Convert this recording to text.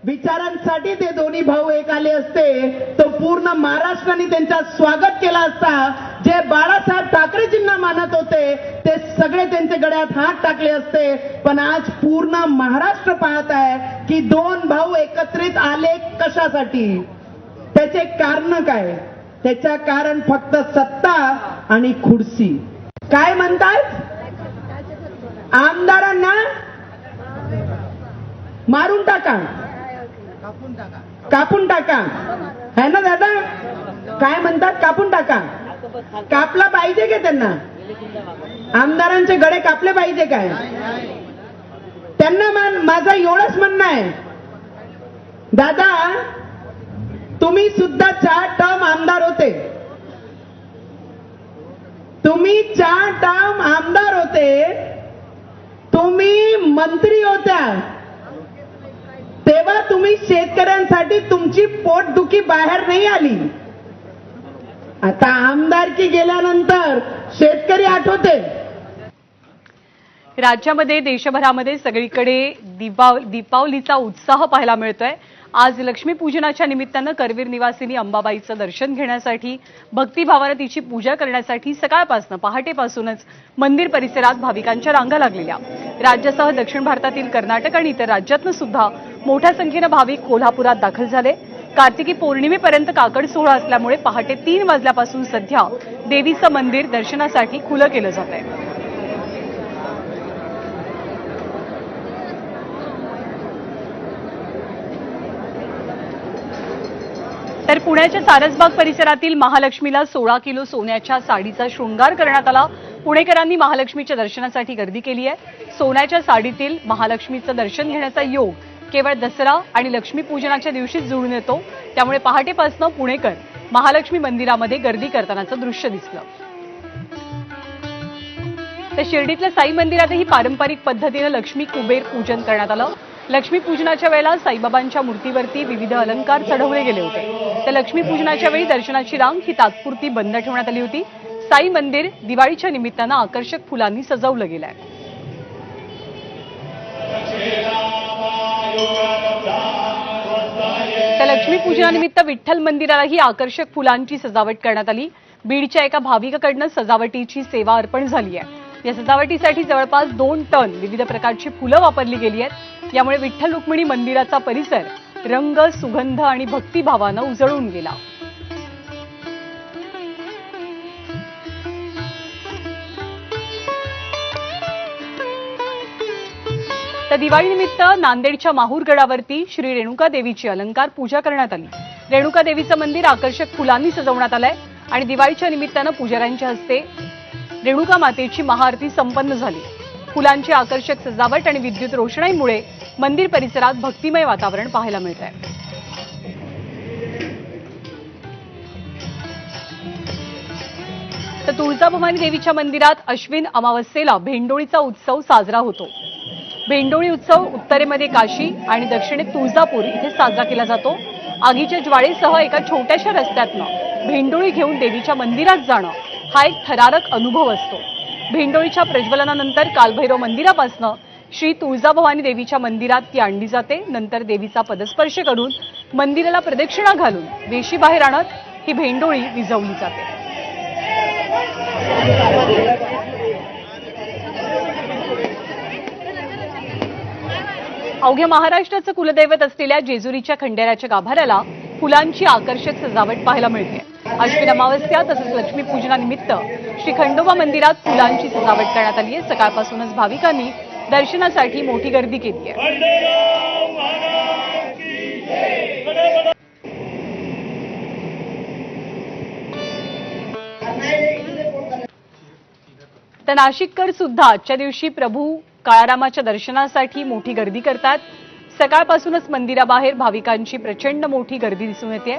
विचारांसाठी ते दोन्ही भाऊ एक आले असते तर पूर्ण महाराष्ट्राने त्यांचा स्वागत केला असता. जे बाळासाहेब ठाकरेजींना मानत होते ते सगळे त्यांच्या गळ्यात हात टाकले असते. पण आज पूर्ण महाराष्ट्र पाहत आहे की दोन भाऊ एकत्रित आले कशासाठी, त्याचे कारण काय? त्याचं कारण फक्त सत्ता आणि खुर्ची. काय म्हणतात? आमदारांना मारून टाका, कापून टाका, है ना दादा? काय म्हणतात? कापून टाका. कापला पाहिजे का त्यांना? आमदारांचे गळे कापले पाहिजे काय? त्यांना माझं एवढंच म्हणणं आहे, दादा तुम्ही सुद्धा 4 टर्म आमदार होते, तुम्ही 4 टर्म आमदार होते, तुम्ही मंत्री होत्या, तेव्हा तुम्ही शेतकऱ्यांसाठी तुमची पोटदुखी बाहेर नाही आली. आता आमदारकी गेल्यानंतर शेतकरी आठवते. राज्यामध्ये देशभरामध्ये सगळीकडे दीपावलीचा उत्साह पाहायला मिळतोय. आज लक्ष्मीपूजनाच्या निमित्तानं करवीर निवासिनी अंबाबाईचं दर्शन घेण्यासाठी, भक्तिभावानं तिची पूजा करण्यासाठी सकाळपासून पहाटेपासूनच मंदिर परिसरात भाविकांच्या रांगा लागलेल्या. राज्यासह दक्षिण भारतातील कर्नाटक आणि इतर राज्यातनं सुद्धा मोठ्या संख्येनं भाविक कोल्हापुरात दाखल झाले. कार्तिकी पौर्णिमेपर्यंत काकड सोहळा असल्यामुळे पहाटे 3 वाजल्यापासून सध्या देवीचं मंदिर दर्शनासाठी खुलं केलं जात आहे. तर पुण्याच्या सारसबाग परिसरातील महालक्ष्मीला 16 किलो सोन्याच्या साडीचा शृंगार करण्यात आला. पुणेकरांनी महालक्ष्मीच्या दर्शनासाठी गर्दी केली आहे. सोन्याच्या साडीतील महालक्ष्मीचं दर्शन घेण्याचा योग केवळ दसरा आणि लक्ष्मीपूजनाच्या दिवशीच जुळून येतो. त्यामुळे पहाटेपासून पुणेकर महालक्ष्मी मंदिरामध्ये गर्दी करतानाचं दृश्य दिसलं. तर शिर्डीतल्या साई मंदिरातही पारंपरिक पद्धतीनं लक्ष्मी कुबेर पूजन करण्यात आलं. लक्ष्मीपूजनाच्या वेळेला साईबाबांच्या मूर्तीवरती विविध अलंकार चढवले गेले होते. तर लक्ष्मीपूजनाच्या वेळी दर्शनाची रांग ही तात्पुरती बंद ठेवण्यात आली होती. साई मंदिर दिवाळीच्या निमित्तानं आकर्षक फुलांनी सजवलं गेलं आहे. तर लक्ष्मीपूजनानिमित्त विठ्ठल मंदिरालाही आकर्षक फुलांची सजावट करण्यात आली. बीडच्या एका भाविकाकडनं सजावटीची सेवा अर्पण झाली आहे. या सजावटीसाठी जवळपास 2 टन विविध प्रकारची फुलं वापरली गेली आहेत. यामुळे विठ्ठल रुक्मिणी मंदिराचा परिसर रंग, सुगंध आणि भक्तिभावानं उजळून गेला. तर दिवाळीनिमित्त नांदेडच्या माहूरगडावरती श्री रेणुका देवीची अलंकार पूजा करण्यात आली. रेणुका देवीचं मंदिर आकर्षक फुलांनी सजवण्यात आलंय आणि दिवाळीच्या निमित्तानं पुजाऱ्यांच्या हस्ते रेणुका मातेची महाआरती संपन्न झाली. फुलांची आकर्षक सजावट आणि विद्युत रोषणाईमुळे मंदिर परिसरात भक्तिमय वातावरण पाहायला मिळत आहे. तर तुळजाभवानी देवीच्या मंदिरात अश्विन अमावस्येला भेंडोळीचा उत्सव साजरा होतो. भेंडोळी उत्सव उत्तरेमध्ये काशी आणि दक्षिणेत तुळजापूर इथे साजरा केला जातो. आगीच्या ज्वाळेसह एका छोट्याशा रस्त्यातनं भेंडोळी घेऊन देवीच्या मंदिरात जाणं हा एक थरारक अनुभव असतो. भेंडोळीच्या प्रज्वलनानंतर कालभैरव मंदिरापासून श्री तुळजाभवानी देवीच्या मंदिरात ती आणली जाते. नंतर देवीचा पदस्पर्श करून मंदिराला प्रदक्षिणा घालून वेशी बाहेर आणत ही भेंडोळी विझवली जाते. अवघ्या महाराष्ट्राचं कुलदैवत असलेल्या जेजुरीच्या खंडेराच्या गाभाऱ्याला फुलांची आकर्षक सजावट पाहायला मिळते. अश्विन अमावस्या तसंच लक्ष्मीपूजनानिमित्त श्री खंडोबा मंदिरात फुलांची सजावट करण्यात आली आहे. सकाळपासूनच भाविकांनी दर्शनासाठी मोठी गर्दी केली आहे. तर नाशिककर सुद्धा आजच्या दिवशी प्रभू काळारामाच्या दर्शनासाठी मोठी गर्दी करतात. सकाळपासूनच मंदिराबाहेर भाविकांची प्रचंड मोठी गर्दी दिसून येते.